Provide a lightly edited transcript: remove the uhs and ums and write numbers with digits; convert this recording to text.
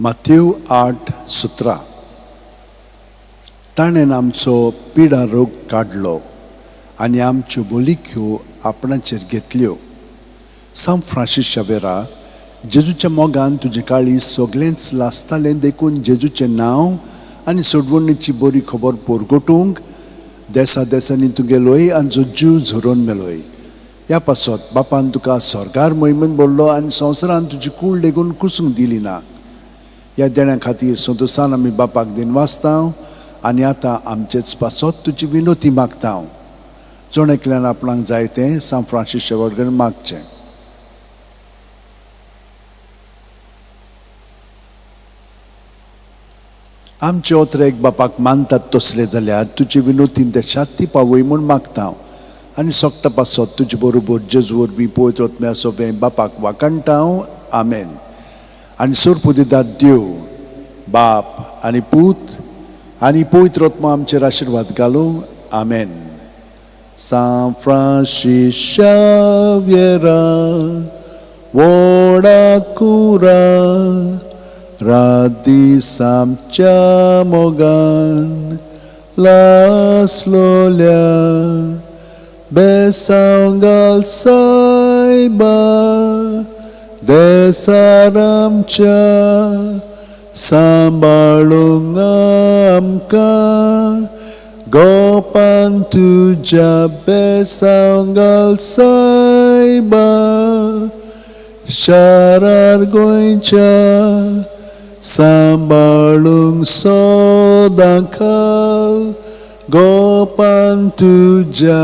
Matthew 8:17 ताणें आमचो पिडा रोग काडलो आनी आमच्यो बोलिक्यो आपणाचेर घेतल्यो. सांत फ्रांसीस शावेरा, जेजूच्या मोगान तुजे काळी सगळेंच लासतालें देखून जेजूचें नांव आनी सोडवणेची बरी खबर पोरगोटूंक देसा देसांनी तुगेलोय आनी जीव झरोवन मेलोय. ह्या पासत बापान तुका स्वर्गार मोहिमेन बोरलो आनी संवसारान तुजी कूड लेगून कुसूंक दिली ना. ह्या देण्या खातीर संतोसान आमी बापाक दिन वाचतां आनी आतां आमचेच पासत तुजी विनोती मागता. जोण एकल्यान आपणाक जाय तें सांत फ्रांसीस शावेरान मागचें. आमचे ओत्रेक बापाक मानतात तसले जाल्यार तुजी विनोतीन ते शांती पावय म्हूण मागता आनी सोगटा पासत तुजे बरोबर जेजू वरवीं पवित्र आत्म्या सोबें बापाक वाकणटा. आमेन. आनी सोरपू दितात देव बाप आनी पूत आनी पवित्र आत्मा आमचेर आशिर्वाद घालूं. आमेन. सांत फ्रांसीस शावेरा वोडाकुरा रात आमच्या मोगान लासलोल्या बेसांव घाल सायबा देसार आमच्या सांबाळूंक आमकां गोपान तुज्या बेसांव घाल सायबा शारार गोंयच्या सांबाळूंक सोदां घाल गोपान तुज्या.